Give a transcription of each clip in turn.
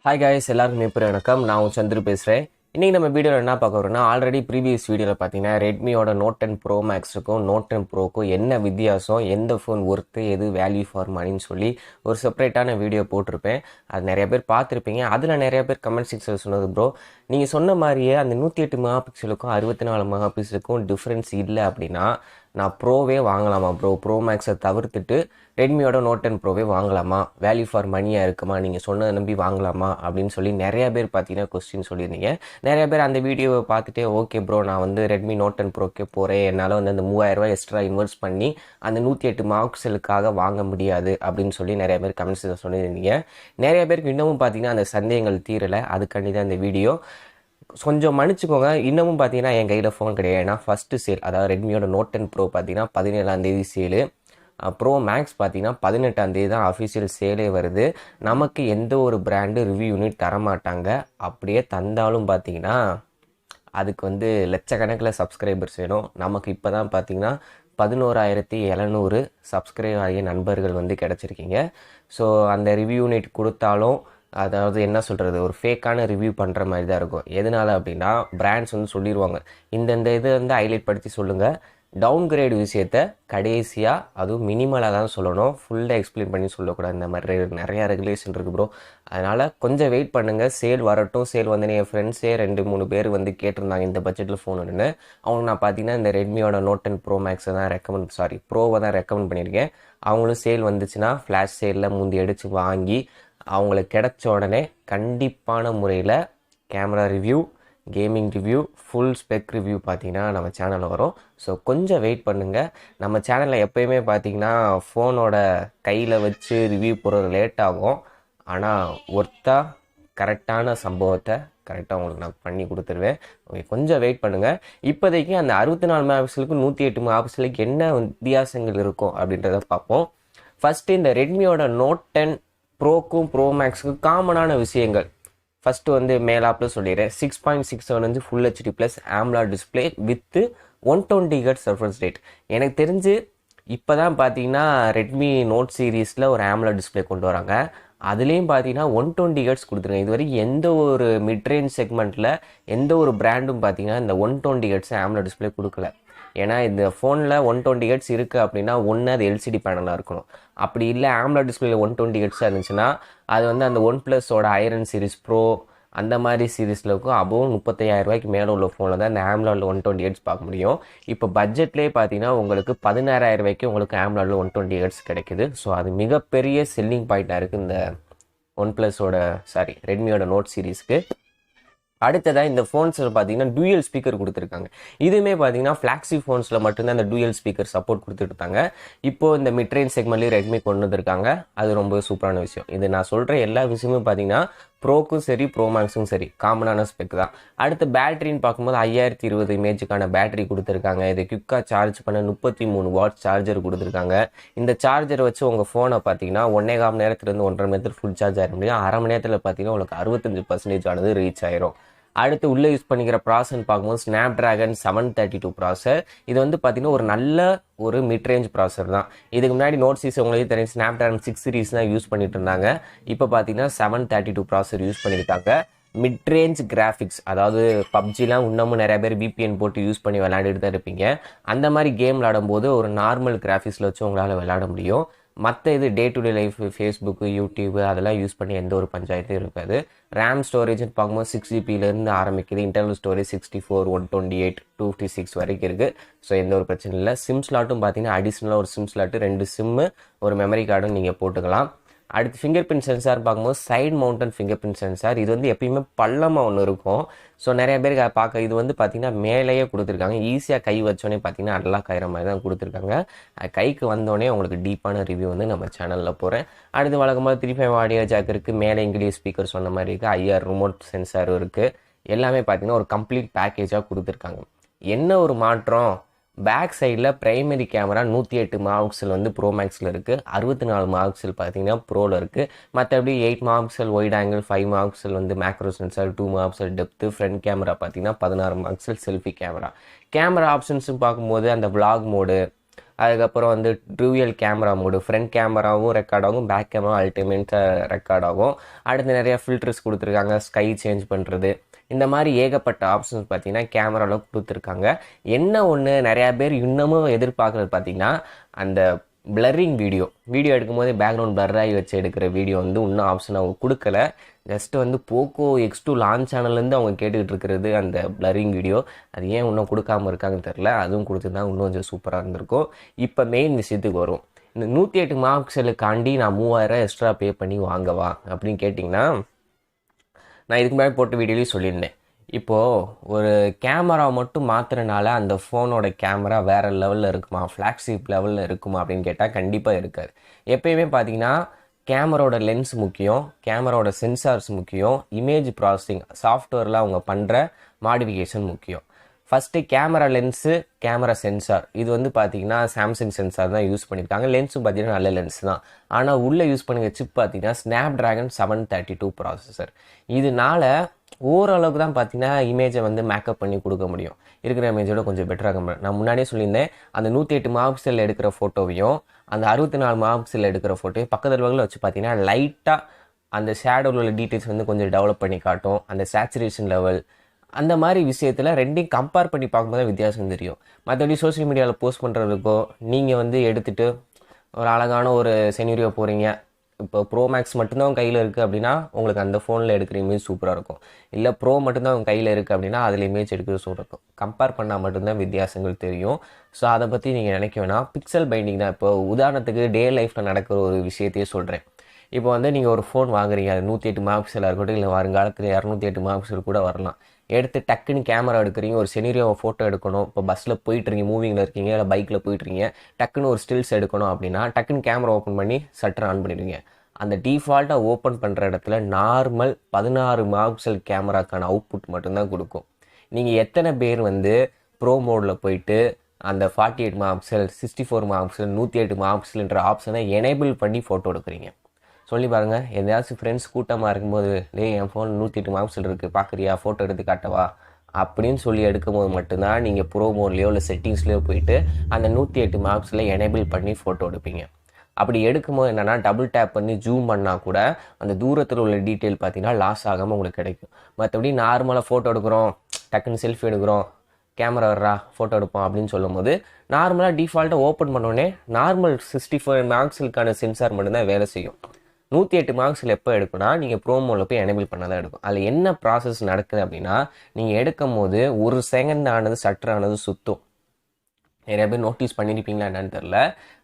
Hi guys, எல்லாருக்கும் எப்படி வணக்கம். நான் உங்கள் சந்திரு பேசுகிறேன். இன்றைக்கி நம்ம வீடியோவில் என்ன பார்க்க வரோம்னா, ஆல்ரெடி ப்ரீவியஸ் வீடியோவில் பார்த்தீங்கன்னா ரெட்மியோட நோட் 10 ப்ரோ மேக்ஸுக்கும் நோட் 10 ப்ரோக்கும் என்ன வித்தியாசம், எந்த ஃபோன் ஒர்த்து, எது வேல்யூ ஃபார் மணின்னு சொல்லி ஒரு செப்பரேட்டான வீடியோ போட்டிருப்பேன். அது நிறைய பேர் பார்த்துருப்பீங்க. அதில் நிறைய பேர் கமெண்ட் செக்ஷனில் சொன்னது, ப்ரோ நீங்கள் சொன்ன மாதிரியே அந்த 108 மெகா பிக்சலுக்கும் 64 மெகா பிக்சலுக்கும் டிஃப்ரென்ஸ் இல்லை அப்படின்னா நான் ப்ரோவே வாங்கலாமா ப்ரோ? ப்ரோ மேக்ஸை தவிர்த்துட்டு ரெட்மியோட நோட் 10 ப்ரோவே வாங்கலாமா? வேல்யூ ஃபார் மணியாக இருக்குமா? நீங்கள் சொன்னதை நம்பி வாங்கலாமா அப்படின்னு சொல்லி நிறைய பேர் பார்த்தீங்கன்னா கொஸ்டின் சொல்லியிருந்தீங்க. நிறைய பேர் அந்த வீடியோவை பார்த்துட்டு ஓகே ப்ரோ, நான் வந்து ரெட்மி நோட் 10 ப்ரோக்கே போகிறேன், என்னால் வந்து அந்த 3000 எக்ஸ்ட்ரா இன்வெஸ்ட் பண்ணி அந்த 108 மார்க்ஸலுக்காக வாங்க முடியாது அப்படின்னு சொல்லி நிறைய பேர் கமெண்ட்ஸில் சொல்லியிருந்தீங்க. நிறைய பேருக்கு இன்னமும் பார்த்தீங்கன்னா அந்த சந்தேகங்கள் தீரலை. அதுக்காண்டி தான் இந்த வீடியோ. கொஞ்சம் மன்னிச்சுக்கோங்க. இன்னமும் பார்த்தீங்கன்னா என் கையில் ஃபோன் கிடையாது. ஏன்னா ஃபஸ்ட்டு சேல், அதாவது ரெட்மியோட நோட் 10 ப்ரோ பார்த்தீங்கன்னா 17ஆம் சேலு, ப்ரோ மேக்ஸ் பார்த்தீங்கன்னா 18ஆம் தான் அஃபிஷியல் சேலே வருது. நமக்கு எந்த ஒரு பிராண்டு ரிவ்யூ யூனிட் தரமாட்டாங்க. அப்படியே தந்தாலும் பார்த்தீங்கன்னா அதுக்கு வந்து லட்சக்கணக்கில் சப்ஸ்கிரைபர்ஸ் வேணும். நமக்கு இப்போ தான் பார்த்தீங்கன்னா 11,700 சப்ஸ்கிரைப் ஆகிய நண்பர்கள் வந்து கிடச்சிருக்கீங்க. ஸோ அந்த ரிவ்யூ யூனிட் கொடுத்தாலும் அதாவது என்ன சொல்கிறது, ஒரு ஃபேக்கான ரிவ்யூ பண்ணுற மாதிரி தான் இருக்கும். எதனால் அப்படின்னா பிராண்ட்ஸ் வந்து சொல்லிடுவாங்க, இந்தந்த இதை வந்து ஹைலைட் படுத்தி சொல்லுங்கள், டவுன் கிரேடு விஷயத்த கடைசியாக அதுவும் மினிமலாக தான் சொல்லணும், ஃபுல்லாக எக்ஸ்பிளைன் பண்ணி சொல்லக்கூடாது. இந்த மாதிரி நிறையா ரெகுலேஷன் இருக்குது ப்ரோ. அதனால் கொஞ்சம் வெயிட் பண்ணுங்கள், சேல் வரட்டும். சேல் வந்து என் ஃப்ரெண்ட்ஸே 2-3 பேர் வந்து கேட்டிருந்தாங்க இந்த பட்ஜெட்டில் ஃபோன் ஒன்று. அவங்களுக்கு நான் பார்த்தீங்கன்னா இந்த ரெட்மியோட நோட் 10 ப்ரோ மேக்ஸை தான் ப்ரோவை தான் ரெக்கமெண்ட் பண்ணியிருக்கேன். அவங்களும் சேல் வந்துச்சுன்னா ஃப்ளாஷ் சேலில் முந்தி அடித்து வாங்கி அவங்களுக்கு கிடைச்ச உடனே கண்டிப்பான முறையில் camera review, gaming review, full spec review பார்த்தீங்கன்னா நம்ம சேனலில் வரும். ஸோ கொஞ்சம் வெயிட் பண்ணுங்கள். நம்ம சேனலில் எப்போயுமே பார்த்தீங்கன்னா ஃபோனோட கையில் வச்சு ரிவ்யூ போடுறது லேட் ஆகும். ஆனால் ஒர்த்தாக கரெக்டான சம்பவத்தை கரெக்டாக உங்களுக்கு நான் பண்ணி கொடுத்துருவேன். ஓகே, கொஞ்சம் வெயிட் பண்ணுங்கள். இப்போதைக்கு அந்த 64 மெகா பிக்சலுக்கும் 108 மெகா பிக்சலுக்கு என்ன வித்தியாசங்கள் இருக்கும் அப்படின்றத பார்ப்போம். ஃபஸ்ட்டு இந்த ரெட்மியோட நோட் 10 ப்ரோக்கும் ப்ரோ மேக்ஸுக்கும் காமனான விஷயங்கள். ஃபஸ்ட்டு வந்து மேலாப்பில் சொல்லிடுறேன். 6.67 inch full HD plus AMOLED display with 120 hertz refresh rate. எனக்கு தெரிஞ்சு இப்போ தான் பார்த்தீங்கன்னா ரெட்மி நோட் சீரீஸில் ஒரு AMOLED டிஸ்பிளே கொண்டு வராங்க. அதுலேயும் பார்த்தீங்கன்னா 120 ஹெர்ட்ஸ் கொடுத்துருங்க. இது வரைக்கும் எந்த ஒரு மிட்ரேஞ்ச் செக்மெண்ட்டில் எந்த ஒரு பிராண்டும் பார்த்தீங்கன்னா இந்த 120 ஹெர்ட்ஸ் AMOLED டிஸ்பிளே கொடுக்கல. ஏன்னா இந்த ஃபோனில் 120 ஹெர்ட்ஸ் இருக்குது அப்படின்னா ஒன்று அது எல்சிடி பேனலாக இருக்கணும். அப்படி இல்லை AMOLED டிஸ்பிளேல 120 ஹெர்ட்ஸாக இருந்துச்சுன்னா அது வந்து அந்த OnePlusோட ஐரன் சீரிஸ் ப்ரோ அந்த மாதிரி சீரீஸில் இருக்கும். அபோவ் 35,000 மேலே உள்ள ஃபோனில் தான் இந்த AMOLED 120 ஹெர்ட்ஸ் பார்க்க முடியும். இப்போ பட்ஜெட்லேயே பார்த்தீங்கன்னா உங்களுக்கு 16,000 உங்களுக்கு AMOLED 120 ஹெர்ட்ஸ் கிடைக்குது. ஸோ அது மிகப்பெரிய செல்லிங் பாயிண்ட்டாக இருக்குது இந்த ரெட்மியோட நோட் சீரீஸ்க்கு. அடுத்ததாக இந்த ஃபோன்ஸில் பார்த்தீங்கன்னா டூயல் ஸ்பீக்கர் கொடுத்துருக்காங்க. இதுவுமே பார்த்தீங்கன்னா ஃப்ளாக்ஸிப் ஃபோன்ஸில் மட்டும்தான் இந்த டூயல் ஸ்பீக்கர் சப்போர்ட் கொடுத்துருக்காங்க. இப்போது இந்த மிட்ரேஞ்ச் செக்மெண்ட்லேயும் ரெட்மி கொண்டு வந்திருக்காங்க. அது ரொம்ப சூப்பரான விஷயம். இது நான் சொல்கிற எல்லா விஷயமும் பார்த்தீங்கன்னா ப்ரோக்கும் சரி ப்ரோ மேக்ஸும் சரி காமனான ஸ்பெக் தான். அடுத்து பேட்டரின்னு பார்க்கும்போது 5020 இமேஜுக்கான பேட்டரி கொடுத்துருக்காங்க. இது குயிக்காக சார்ஜ் பண்ண 33 வாட் சார்ஜர் கொடுத்துருக்காங்க. இந்த சார்ஜரை வச்சு உங்கள் ஃபோனை பார்த்தீங்கன்னா 1.25 மணி நேரத்துலேருந்து 1.5 மணி நேரத்தில் ஃபுல் சார்ஜ் ஆகிட முடியும். அரை மணி நேரத்தில் பார்த்தீங்கன்னா உங்களுக்கு 65% ஆனது ரீச் ஆயிரும். அடுத்து உள்ளே யூஸ் பண்ணிக்கிற ப்ராசர்னு பார்க்கும்போது Snapdragon 732 ப்ராசர். இது வந்து பார்த்தீங்கன்னா ஒரு நல்ல ஒரு மிட்ரேஞ்ச் ப்ராசர் தான். இதுக்கு முன்னாடி நோட் சீரிஸ் உங்களுக்கு தெரியும் Snapdragon 6 சீரிஸ் தான் யூஸ் பண்ணிட்டு இருந்தாங்க. இப்போ பார்த்தீங்கன்னா 732 ப்ராசர் யூஸ் பண்ணியிருக்காங்க. மிட்ரேஞ்ச் கிராஃபிக்ஸ், அதாவது பப்ஜிலாம் இன்னமும் நிறைய பேர் VPN போட்டு யூஸ் பண்ணி விளையாண்டுட்டு தான் இருப்பீங்க. அந்த மாதிரி கேம் விளையாடும்போது ஒரு நார்மல் கிராஃபிக்ஸில் வச்சு உங்களால் விளையாட முடியும். மற்ற இது day to day life Facebook, YouTube அதெல்லாம் யூஸ் பண்ணி எந்த ஒரு பஞ்சாயத்தும் இருக்காது. ரேம் ஸ்டோரேஜ்னு பார்க்கும்போது 6GB ஆரம்பிக்குது. இன்டர்னல் ஸ்டோரேஜ் 64, 128, 256 வரைக்கும் இருக்குது. ஸோ எந்த ஒரு பிரச்சனை இல்லை. சிம் ஸ்லாட்டும் பார்த்தீங்கன்னா அடிஷ்னலாக ஒரு சிம் ஸ்லாட்டு, 2 சிம்மு, ஒரு மெமரி கார்டும் நீங்கள் போட்டுக்கலாம். அடுத்து ஃபிங்கர் பிரிண்ட் சென்சார் பார்க்கும்போது side mounted finger print sensor. இது வந்து எப்பயுமே பள்ளமாக ஒன்று இருக்கும். ஸோ நிறைய பேருக்கு பார்க்க இது வந்து பார்த்திங்கன்னா மேலேயே கொடுத்துருக்காங்க. ஈஸியாக கை வச்சோடனே பார்த்தீங்கன்னா அன்லாக் ஆகிற மாதிரி தான் கொடுத்துருக்காங்க. கைக்கு வந்தோடனே உங்களுக்கு டீப்பான ரிவ்யூ வந்து நம்ம சேனலில் போகிறேன். அடுத்து வழக்கமாக 3.5 ஆடியோ ஜாக் இருக்குது. மேலே இங்கிலீஷ் ஸ்பீக்கர் சொன்ன மாதிரி இருக்குது. IR ரிமோட் சென்சாரும் இருக்குது. எல்லாமே பார்த்திங்கன்னா ஒரு கம்ப்ளீட் பேக்கேஜாக கொடுத்துருக்காங்க. என்ன ஒரு மாற்றம், பேக் சைடில் ப்ரைமரி கேமரா 108 மெகா பிக்சல் வந்து ப்ரோ மேக்ஸில் இருக்குது. 64 மெகா பிக்சல் பார்த்தீங்கன்னா ப்ரோவில் இருக்குது. மற்றபடி 8 mega pixel wide angle, 5 mega pixel வந்து macro sensor, 2 mega pixel depth, front camera பார்த்தீங்கன்னா 16 mega pixel selfie camera. Camera ஆப்ஷன்ஸும் பார்க்கும்போது அந்த vlog மோடு, அதுக்கப்புறம் வந்து ட்ரூயல் கேமரா மோடு, ஃப்ரண்ட் கேமராவும் ரெக்கார்ட் ஆகும், பேக் கேமரா அல்டிமேட்டாக ரெக்கார்ட் ஆகும். அடுத்து நிறைய ஃபில்டர்ஸ் கொடுத்துருக்காங்க, ஸ்கை சேஞ்ச் பண்ணுறது, இந்த மாதிரி ஏகப்பட்ட ஆப்ஷன்ஸ் பார்த்தீங்கன்னா கேமராவில் கொடுத்துருக்காங்க. என்ன ஒன்று நிறையா பேர் இன்னமும் எதிர்பார்க்குறது பார்த்தீங்கன்னா, அந்த பிளரிங் வீடியோ எடுக்கும்போது பேக்ரவுண்ட் பிளர் ஆகி வச்சு எடுக்கிற வீடியோ வந்து இன்னும் ஆப்ஷன் அவங்க கொடுக்கல. ஜஸ்ட் வந்து போக்கோ X2 லான்ச் சேனல்லேருந்து அவங்க கேட்டுக்கிட்டு இருக்கிறது அந்த பிளரிங் வீடியோ. அது ஏன் இன்னும் கொடுக்காமல் இருக்காங்கன்னு தெரில. அதுவும் கொடுத்துருந்தா இன்னும் கொஞ்சம் சூப்பராக இருந்திருக்கும். இப்போ மெயின் விஷயத்துக்கு வரும். இந்த 108 மெகாபிக்சலுக்காண்டி நான் 3000 எக்ஸ்ட்ரா பே பண்ணி வாங்கவா அப்படின்னு கேட்டிங்கன்னா, நான் இதுக்கு முன்னாடி போட்ட வீடியோலையும் சொல்லியிருந்தேன். இப்போது ஒரு கேமரா மட்டும் மாற்றுறனால அந்த ஃபோனோட கேமரா வேறு லெவலில் இருக்குமா, ஃப்ளாக்ஷிப் லெவலில் இருக்குமா அப்படின்னு கேட்டால் கண்டிப்பாக இருக்காது. எப்பயுமே பார்த்தீங்கன்னா கேமராவோட லென்ஸ் முக்கியம், கேமராவோட சென்சார்ஸ் முக்கியம், இமேஜ் ப்ராசஸிங் சாஃப்ட்வேரில் அவங்க பண்ணுற மாடிஃபிகேஷன் முக்கியம். First camera lens, camera sensor, இது வந்து பார்த்தீங்கன்னா சாம்சங் சென்சார் தான் யூஸ் பண்ணியிருக்காங்க. லென்ஸும் பார்த்தீங்கன்னா நல்ல லென்ஸ் தான். ஆனால் உள்ளே யூஸ் பண்ணுற சிப் பார்த்தீங்கன்னா ஸ்னாப்ட்ராகன் 732 ப்ராசஸர். இதனால ஓரளவுக்கு தான் பார்த்தீங்கன்னா இமேஜை வந்து மேக்கப் பண்ணி கொடுக்க முடியும். இருக்கிற இமேஜோட கொஞ்சம் பெட்டராக முடியும். நான் முன்னாடியே சொல்லியிருந்தேன், அந்த 108 மெகாபிக்சல் எடுக்கிற ஃபோட்டோவையும் அந்த 64 மெகாபிக்சல் எடுக்கிற ஃபோட்டோவையும் பக்கத்தில் வச்சு பார்த்தீங்கன்னா லைட்டாக அந்த ஷேடோவில் உள்ள டீட்டெயில்ஸ் வந்து கொஞ்சம் டெவலப் பண்ணி காட்டும். அந்த சேச்சுரேஷன் லெவல் அந்த மாதிரி விஷயத்தில் ரெண்டையும் கம்பேர் பண்ணி பார்க்கும்போது தான் வித்தியாசம் தெரியும். மற்றபடி சோஷியல் மீடியாவில் போஸ்ட் பண்ணுறதுக்கோ, நீங்கள் வந்து எடுத்துகிட்டு ஒரு அழகான ஒரு செனீரியோ போகிறீங்க, இப்போ ப்ரோ மேக்ஸ் மட்டும்தான் உங்கள் கையில் இருக்குது அப்படின்னா உங்களுக்கு அந்த ஃபோனில் எடுக்கிற இமேஜ் சூப்பராக இருக்கும். இல்லை ப்ரோ மட்டும்தான் உங்கள் கையில் இருக்குது அப்படின்னா அதில் இமேஜ் எடுக்கிறது சூப்பராக இருக்கும். கம்பேர் பண்ணால் மட்டும்தான் வித்தியாசங்கள் தெரியும். ஸோ அதை பற்றி நீங்கள் நினைக்க வேணாம். பிக்சல் பைண்டிங் தான். இப்போ உதாரணத்துக்கு டே லைஃப்பில் நடக்கிற ஒரு விஷயத்தையே சொல்கிறேன். இப்போ வந்து நீங்கள் ஒரு ஃபோன் வாங்குறீங்க, அது 108 மெகாபிக்சலாக இருக்கட்டும், இல்லை வருங்காலத்தில் 208 மெகாபிக்சல் கூட வரலாம். எடுத்து டக்குன்னு கேமரா எடுக்கிறீங்க, ஒரு செனீரியோவை ஃபோட்டோ எடுக்கணும். இப்போ பஸ்ஸில் போயிட்டுருக்கீங்க, மூவிங்கில் இருக்கீங்க, இல்லை பைக்கில் போயிட்டுருக்கீங்க, டக்குன்னு ஒரு ஸ்டில்ஸ் எடுக்கணும் அப்படின்னா டக்குன்னு கேமரா ஓப்பன் பண்ணி ஷட்டர் ஆன் பண்ணிடுவீங்க. அந்த டிஃபால்ட்டாக ஓப்பன் பண்ணுற இடத்துல நார்மல் 16 மெகாபிக்சல் கேமராக்கான அவுட்புட் மட்டும்தான் கொடுக்கும். நீங்கள் எத்தனை பேர் வந்து ப்ரோ மோடில் போயிட்டு அந்த 48 மெகாபிக்சல், 64 மெகாபிக்சல், 108 மெகாபிக்சல்ன்ற ஆப்ஷனை எனேபிள் பண்ணி ஃபோட்டோ எடுக்கிறீங்க? சொல்லி பாருங்கள். எதையாச்சும் ஃப்ரெண்ட்ஸ் கூட்டமாக இருக்கும்போது, என் ஃபோன் 108 மெகாபிக்சல் இருக்குது, பார்க்குறியா, ஃபோட்டோ எடுத்து காட்டவா அப்படின்னு சொல்லி எடுக்கும்போது மட்டும்தான் நீங்கள் ப்ரோ மோட்லேயோ இல்லை செட்டிங்ஸ்லேயோ போயிட்டு அந்த 108 மெகாபிக்சலை எனேபிள் பண்ணி ஃபோட்டோ எடுப்பீங்க. அப்படி எடுக்கும்போது என்னென்னா, டபுள் டேப் பண்ணி ஜூம் பண்ணால் கூட அந்த தூரத்தில் உள்ள டீட்டெயில் பார்த்தீங்கன்னா லாஸ் ஆகாமல் உங்களுக்கு கிடைக்கும். மற்றபடி நார்மலாக ஃபோட்டோ எடுக்கிறோம், டக்குன்னு செல்ஃபி எடுக்கிறோம், கேமரா வர்றா ஃபோட்டோ எடுப்போம் அப்படின்னு சொல்லும்போது நார்மலாக டிஃபால்ட்டாக ஓப்பன் பண்ணோடனே நார்மல் 64 மெகாபிக்சலுக்கான சென்சார் மட்டும்தான் வேலை செய்யும். 108 மெகாபிக்சல் எப்போ எடுக்குன்னா நீங்கள் ப்ரோமோவில் போய் எனேபிள் பண்ண தான் எடுக்கும். அதில் என்ன ப்ராசஸ் நடக்குது அப்படின்னா, நீங்கள் எடுக்கும் போது ஒரு செகண்ட் ஆனது சட்டரானது சுற்றும். நிறைய பேர் நோட்டீஸ் பண்ணியிருப்பீங்களா என்னன்னு தெரில.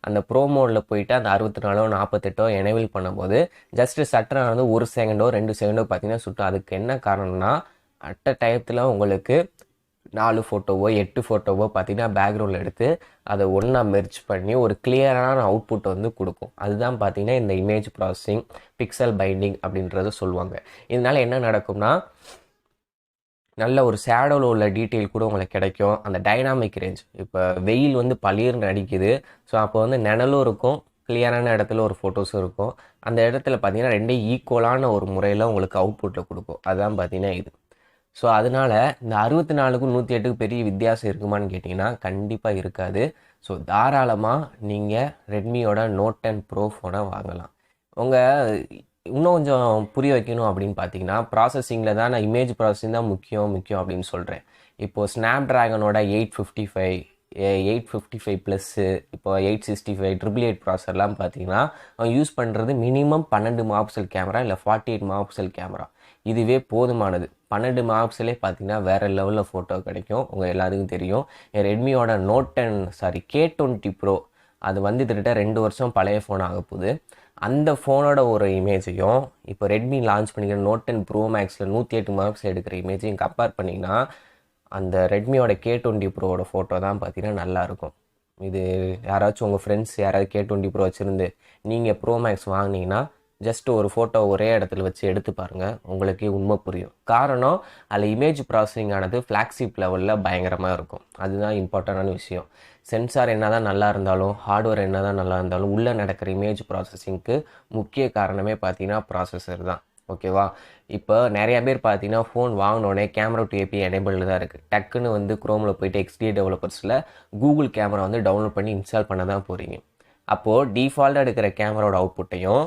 அந்த ப்ரோ மோடில் போயிட்டு அந்த 64 48 எனேபிள் பண்ணும்போது ஜஸ்ட்டு சட்டரானது 1 செகண்டோ 2 செகண்டோ பார்த்தீங்கன்னா சுட்டும். அதுக்கு என்ன காரணம்னா, அட்ட டயத்தில் உங்களுக்கு 4 ஃபோட்டோவோ 8 ஃபோட்டோவோ பார்த்தீங்கன்னா பேக்ரவுண்டில் எடுத்து அதை ஒன்றா மெர்ஜ் பண்ணி ஒரு கிளியரான அவுட்புட் வந்து கொடுக்கும். அதுதான் பார்த்தீங்கன்னா இந்த இமேஜ் ப்ராசஸிங், பிக்சல் பைண்டிங் அப்படின்றத சொல்லுவாங்க. இதனால் என்ன நடக்கும்னா, நல்ல ஒரு ஷேடோவில் உள்ள டீட்டெயில் கூட உங்களுக்கு கிடைக்கும். அந்த டைனாமிக் ரேஞ்ச், இப்போ வெயில் வந்து பளிர்னு அடிக்குது, ஸோ அப்போ வந்து நிழலும் இருக்கும், கிளியரான இடத்துல ஒரு ஃபோட்டோஸும் இருக்கும். அந்த இடத்துல பார்த்தீங்கன்னா ரெண்டே ஈக்குவலான ஒரு முறையில் உங்களுக்கு அவுட்புட்டில் கொடுக்கும். அதுதான் பார்த்தீங்கன்னா இது. ஸோ அதனால் இந்த 64க்கும் 108க்கும் பெரிய வித்தியாசம் இருக்குமான்னு கேட்டிங்கன்னா கண்டிப்பாக இருக்காது. ஸோ தாராளமாக நீங்கள் ரெட்மியோட நோட் 10 ப்ரோ ஃபோனை வாங்கலாம். உங்கள் இன்னும் கொஞ்சம் புரிய வைக்கணும் அப்படின்னு பார்த்தீங்கன்னா, ப்ராசஸிங்கில் தான் நான் இமேஜ் ப்ராசஸிங் தான் முக்கியம் அப்படின்னு சொல்கிறேன். இப்போது ஸ்னாப்ட்ராகனோட 855 ப்ளஸ்ஸு, இப்போ 865 888 ப்ராசஸர்லாம் பார்த்தீங்கன்னா அவன் யூஸ் பண்ணுறது மினிமம் 12 மெகாபிக்சல் கேமரா, இல்லை 48 மெகாபிக்சல் கேமரா. இதுவே போதுமானது. 12 மெகாபிக்சலே பார்த்தீங்கன்னா வேறு லெவலில் ஃபோட்டோ கிடைக்கும். உங்கள் எல்லாத்துக்கும் தெரியும். என் ரெட்மியோட K20 ப்ரோ அது வந்து கிட்டத்தட்ட 2 வருஷம் பழைய ஃபோன் ஆக போகுது. அந்த ஃபோனோட ஒரு இமேஜையும் இப்போ ரெட்மி லான்ச் பண்ணிக்கிற நோட் 10 ப்ரோ மேக்ஸில் 108 மெகாபிக்சல் எடுக்கிற இமேஜையும் கம்பேர் பண்ணிங்கன்னா அந்த ரெட்மியோட K20 ப்ரோவோட ஃபோட்டோ தான் பார்த்தீங்கன்னா நல்லாயிருக்கும். இது யாராச்சும் உங்கள் ஃப்ரெண்ட்ஸ் யாராவது K20 ப்ரோ வச்சுருந்து நீங்கள் ப்ரோ மேக்ஸ் வாங்கினீங்கன்னா ஜஸ்ட் ஒரு ஃபோட்டோ ஒரே இடத்துல வச்சு எடுத்து பாருங்கள், உங்களுக்கே உண்மை புரியும். காரணம், அதில் இமேஜ் ப்ராசஸிங் ஆனது ஃப்ளாக்ஷிப் லெவலில் பயங்கரமாக இருக்கும். அதுதான் இம்பார்ட்டண்டான விஷயம். சென்சார் என்ன தான் நல்லா இருந்தாலும், ஹார்ட்வேர் என்ன தான் நல்லா இருந்தாலும், உள்ளே நடக்கிற இமேஜ் ப்ராசஸிங்க்கு முக்கிய காரணமே பார்த்தீங்கன்னா ப்ராசஸர் தான். ஓகேவா? இப்போ நெறைய பேர் பார்த்தீங்கன்னா, ஃபோன் வாங்குனோனே கேமரா டு ஏபிஐ எனேபிள்டு தான் இருக்கு. டக்குன்னு வந்து குரோம்ல போயிட்டு XDA டெவலப்பர்ஸ்ல கூகுள் கேமரா வந்து டவுன்லோட் பண்ணி இன்ஸ்டால் பண்ண தான் போறீங்க. அப்போ டிஃபால்ட்டா எடுக்கிற கேமராவோட அவுட்புட்டையும்,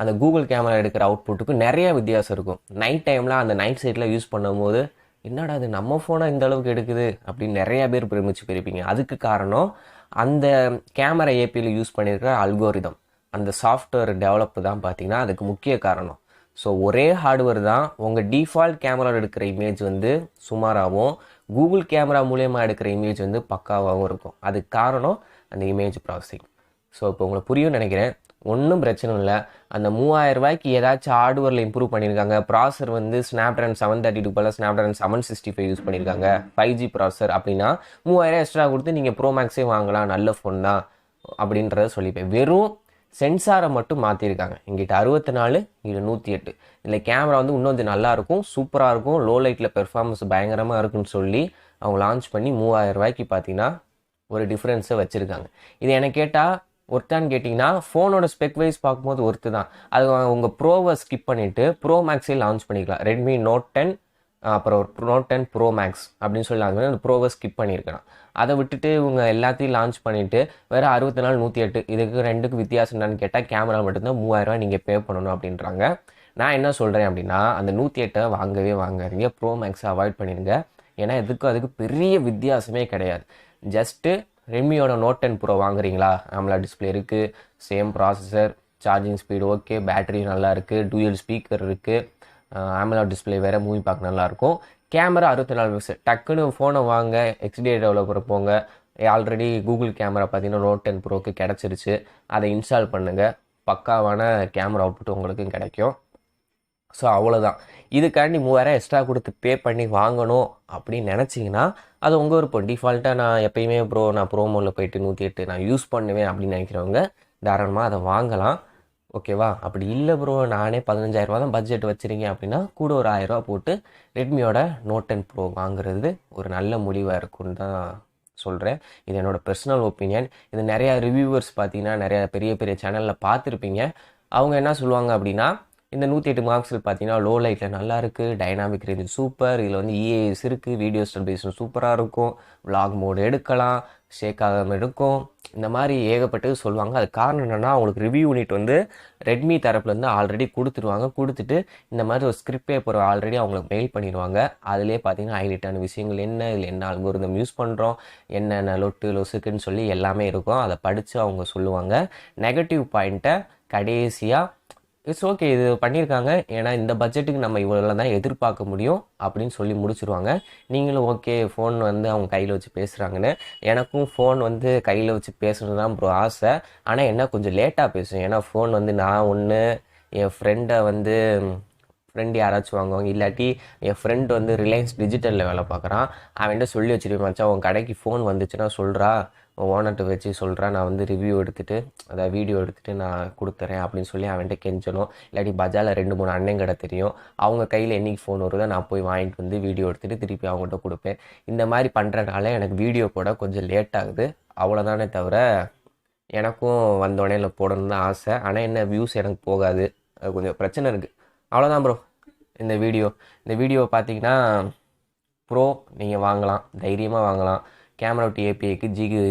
அந்த கூகுள் கேமரா எடுக்கிற அவுட்புட்டுக்கும் நெறைய வித்தியாசம் இருக்கும். நைட் டைம்ல அந்த நைட் சைட்ல யூஸ் பண்ணும்போது, "என்னடா இது நம்ம ஃபோனா இந்த அளவுக்கு எடுக்குது?" அப்படின்னு நெறைய பேர் பிரமிச்சு போயிருப்பீங்க. அதுக்கு காரணம், அந்த கேமரா ஏபிஐல யூஸ் பண்ணியிருக்கிற அல்கோரிதம். அந்த சாஃப்ட்வேர் டெவலப் தான் பார்த்தீங்கன்னா, அதுக்கு முக்கிய காரணம். ஸோ ஒரே ஹார்ட்வேர் தான் உங்கள் டிஃபால்ட் கேமராவில் எடுக்கிற இமேஜ் வந்து சுமாராகவும், கூகுள் கேமரா மூலயமா எடுக்கிற இமேஜ் வந்து பக்காவாகவும் இருக்கும். அதுக்கு காரணம் அந்த இமேஜ் ப்ராசஸிங். ஸோ இப்போ உங்களுக்கு புரியும்னு நினைக்கிறேன். ஒன்றும் பிரச்சனை இல்லை. அந்த 3000 ரூபாய்க்கு ஏதாச்சும் ஹார்ட்வேரில் இம்ப்ரூவ் பண்ணியிருக்காங்க. ப்ராசர் வந்து ஸ்னாப்ட்ராகன் 732 போல் ஸ்னாப்ட்ராகன் 765 யூஸ் பண்ணியிருக்காங்க. 5G ப்ராசர் அப்படின்னா 3000 எக்ஸ்ட்ரா கொடுத்து நீங்கள் ப்ரோ மேக்ஸே வாங்கலாம், நல்ல ஃபோன் தான் அப்படின்றத சொல்லிப்பேன். வெறும் சென்சாரை மட்டும் மாற்றிருக்காங்க. இங்கிட்ட 64, இங்கிட்ட 108. இதில் கேமரா வந்து இன்னும் கொஞ்சம் நல்லாயிருக்கும், சூப்பராக இருக்கும், லோ லைட்டில் பெர்ஃபார்மன்ஸ் பயங்கரமாக இருக்குன்னு சொல்லி அவங்க லான்ச் பண்ணி 3000 ரூபாய்க்கு பார்த்தீங்கன்னா ஒரு டிஃப்ரென்ஸை வச்சுருக்காங்க. இது எனக்கு கேட்டால் ஒர்த்தான்னு கேட்டிங்கன்னா, ஃபோனோட ஸ்பெக் வைஸ் பார்க்கும்போது ஒர்த்து தான். அது உங்கள் ப்ரோவை ஸ்கிப் பண்ணிவிட்டு ப்ரோ மேக்ஸே லான்ச் பண்ணிக்கலாம். ரெட்மி நோட் 10 அப்புறம் நோட் 10 ப்ரோ மேக்ஸ் அப்படின்னு சொல்லி லான்ச் பண்ணி அந்த ப்ரோவை ஸ்கிப் பண்ணியிருக்கலாம். அதை விட்டுட்டு இவங்க எல்லாத்தையும் லான்ச் பண்ணிவிட்டு வேறு 64, 108 இதுக்கு ரெண்டுக்கு வித்தியாசம் என்னன்னு கேட்டால் கேமரா மட்டும்தான் 3000 ரூபாய் நீங்கள் பே பண்ணணும் அப்படின்றாங்க. நான் என்ன சொல்கிறேன் அப்படின்னா, அந்த 108 வாங்கவே வாங்காதீங்க, ப்ரோ மேக்ஸை அவாய்ட் பண்ணிடுங்க. ஏன்னா அதுக்கு பெரிய வித்தியாசமே கிடையாது. ஜஸ்ட்டு ரெட்மியோட நோட் 10 ப்ரோ வாங்குறீங்களா, AMOLED டிஸ்பிளே இருக்குது, same processor, charging speed okay, battery நல்லா இருக்குது, டூயல் ஸ்பீக்கர் இருக்குது, AMOLED டிஸ்பிளே வேறு, மூவி பார்க்க நல்லாயிருக்கும். Camera 64 pixel. டக்குன்னு ஃபோனை வாங்க, XDA டெவலப்பர் போங்க. ஆல்ரெடி கூகுள் கேமரா பார்த்தீங்கன்னா நோட் 10 ப்ரோக்கு கிடச்சிருச்சு. அதை இன்ஸ்டால் பண்ணுங்கள், பக்காவான கேமரா அவுட்புட் உங்களுக்கு கிடைக்கும். ஸோ அவ்வளோதான். இதுக்காண்டி 3000 எக்ஸ்ட்ரா கொடுத்து பே பண்ணி வாங்கணும் அப்படின்னு நினச்சிங்கன்னா அது உங்கள் விருப்பம். டிஃபால்ட்டாக நான் எப்பயுமே நான் ப்ரோ மோடில் போயிட்டு 108 நான் யூஸ் பண்ணுவேன் அப்படின்னு நினைக்கிறவங்க தாராளமாக அதை வாங்கலாம். ஓகேவா? அப்படி இல்லை நானே 15,000 தான் பட்ஜெட் வச்சுருக்கேன் அப்படின்னா கூட ஒரு 1000 ரூபா போட்டு ரெட்மியோட நோட் 10 ப்ரோ வாங்குறது ஒரு நல்ல முடிவாக இருக்குன்னு தான் சொல்கிறேன். இது என்னோடய பர்சனல் ஒப்பீனியன். இது நிறையா ரிவ்யூவர்ஸ் பார்த்தீங்கன்னா நிறையா பெரிய பெரிய சேனலில் பார்த்துருப்பீங்க. அவங்க என்ன சொல்லுவாங்க அப்படின்னா, இந்த 108 மார்க்ஸில் பார்த்தீங்கன்னா லோ லைட்டில் நல்லா இருக்குது, டைனாமிக் ரேஞ்ச் சூப்பர், இதில் வந்து EAS இருக்குது, வீடியோ ஸ்டெபிலைசேஷன் சூப்பராக இருக்கும், vlog மோடு எடுக்கலாம், ஷேக் ஆகாமல் இருக்கும், இந்த மாதிரி ஏகப்பட்டது சொல்லுவாங்க. அது காரணம் என்னென்னா, அவங்களுக்கு ரிவ்யூ யூனிட் வந்து ரெட்மி தரப்புலேருந்து ஆல்ரெடி கொடுத்துட்டு இந்த மாதிரி ஒரு ஸ்கிரிப்ட் பேப்பர் ஆல்ரெடி அவங்களுக்கு மெயில் பண்ணிடுவாங்க. அதிலே பார்த்தீங்கன்னா ஹைலைட்டான விஷயங்கள் என்ன, இதில் என்ன அல்கோரிதம் யூஸ் பண்ணுறோம், என்னென்ன லொசுக்குன்னு சொல்லி எல்லாமே இருக்கும். அதை படித்து அவங்க சொல்லுவாங்க. நெகட்டிவ் பாயிண்ட்டை கடைசியாக இட்ஸ் ஓகே இது பண்ணியிருக்காங்க, ஏன்னா இந்த பட்ஜெட்டுக்கு நம்ம இவ்வளோ தான் எதிர்பார்க்க முடியும் அப்படின்னு சொல்லி முடிச்சுருவாங்க. நீங்களும் ஓகே ஃபோன் வந்து அவங்க கையில் வச்சு பேசுகிறாங்கன்னு. எனக்கும் ஃபோன் வந்து கையில் வச்சு பேசணும் தான் ஆசை. ஆனால் என்ன கொஞ்சம் லேட்டாக பேசுவேன். ஏன்னா ஃபோன் வந்து நான் ஒன்று, என் ஃப்ரெண்டு யாராச்சும் வாங்குவாங்க, இல்லாட்டி என் ஃப்ரெண்டு வந்து ரிலையன்ஸ் டிஜிட்டலில் வேலை பார்க்குறான். அவன்கிட்ட சொல்லி வச்சுருவேன், மச்சான் உன் கடைக்கு ஃபோன் வந்துச்சுன்னா சொல்கிறா, ஓனர்கிட்ட வச்சு சொல்கிறேன், நான் வந்து ரிவ்யூ எடுத்துகிட்டு அதாவது வீடியோ எடுத்துகிட்டு நான் கொடுத்துறேன் அப்படின்னு சொல்லி அவன்கிட்ட கெஞ்சணும். இல்லாட்டி பஜாரில் 2-3 அண்ணன் கடை தெரியும், அவங்க கையில் என்றைக்கு ஃபோன் வருதோ நான் போய் வாங்கிட்டு வந்து வீடியோ எடுத்துகிட்டு திருப்பி அவங்கள்ட்ட கொடுப்பேன். இந்த மாதிரி பண்ணுறதுனால எனக்கு வீடியோ போட கொஞ்சம் லேட் ஆகுது, அவ்வளோதானே தவிர எனக்கும் வந்தோடனே இல்லை போடணுன்னு தான் ஆசை. ஆனால் என்ன வியூஸ் எனக்கு போகாது, அது கொஞ்சம் பிரச்சனை இருக்குது. அவ்வளோதான் இந்த வீடியோ பார்த்தீங்கன்னா ப்ரோ நீங்கள் வாங்கலாம், தைரியமாக வாங்கலாம். கேமரா டு ஏபிஐக்கு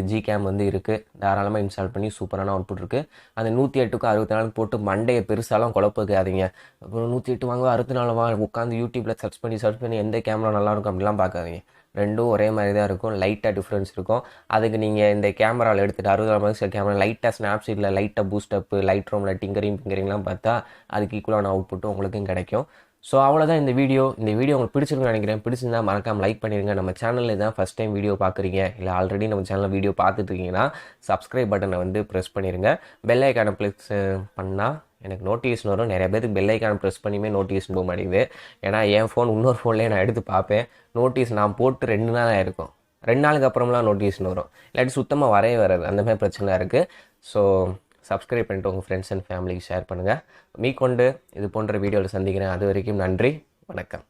ஜி கேம் வந்து இருக்குது, தாராளமாக இன்ஸ்டால் பண்ணி சூப்பரான அவுட்புட் இருக்குது. அந்த 108க்கும் 64 போட்டு மண்டையை பெருசாலாம் குழப்பக்காதீங்க. அப்புறம் 108 வாங்க 64 உட்காந்து யூடியூப்பில் சர்ச் பண்ணி எந்த கேமரா நல்லாயிருக்கும் அப்படிலாம் பார்க்காதீங்க. ரெண்டும் ஒரே மாதிரி தான் இருக்கும், லைட்டாக டிஃப்ரென்ஸ் இருக்கும். அதுக்கு நீங்கள் இந்த கேமராவில் எடுத்துகிட்டு 64 மெகா கேமரா லைட்டாக ஸ்னாப்சீட்டில் லைட்டாக பூஸ்டப்பு, லைட் ரூமில் டிங்கரிங்லாம் பார்த்தா அதுக்கு ஈக்குவலான அவுட்புட்டும் உங்களுக்கும் கிடைக்கும். ஸோ அவ்வளோதான் இந்த வீடியோ உங்களுக்கு பிடிச்சிருக்குன்னு நினைக்கிறேன். பிடிச்சிருந்தா மறக்காமல் லைக் பண்ணிடுங்க. நம்ம சேனலில் தான் ஃபஸ்ட் டைம் வீடியோ பார்க்குறீங்க, இல்லை ஆல்ரெடி நம்ம சேனலில் வீடியோ பார்த்துட்ருக்கீங்கன்னா சப்ஸ்கிரைப் பட்டனை வந்து ப்ரெஸ் பண்ணிடுங்க. பெல் ஐக்கானை ப்ரெஸ் பண்ணால் எனக்கு நோட்டிஃபிகேஷன் வரும். நிறைய பேருக்கு பெல் ஐக்கானை ப்ரெஸ் பண்ணியுமே நோட்டிஃபிகேஷன் போக மாட்டேங்குது. ஏன்னா என் ஃபோன் இன்னொரு ஃபோன்லேயே நான் எடுத்து பார்ப்பேன், நோட்டீஸ் நான் போட்டு 2 நாள் ஆகிருக்கும், 2 நாளுக்கு அப்புறம்லாம் நோட்டிஃபிகேஷன் வரும், இல்லாட்டி சுத்தமாக வராது. அந்த மாதிரி பிரச்சனை இருக்குது. ஸோ சப்ஸ்கிரைப் பண்ணிட்டு உங்கள் ஃப்ரெண்ட்ஸ் அண்ட் ஃபேமிலிக்கு ஷேர் பண்ணுங்கள். மீ கொண்டு இது போன்ற வீடியோவில் சந்திக்கிறேன். அது வரைக்கும் நன்றி, வணக்கம்.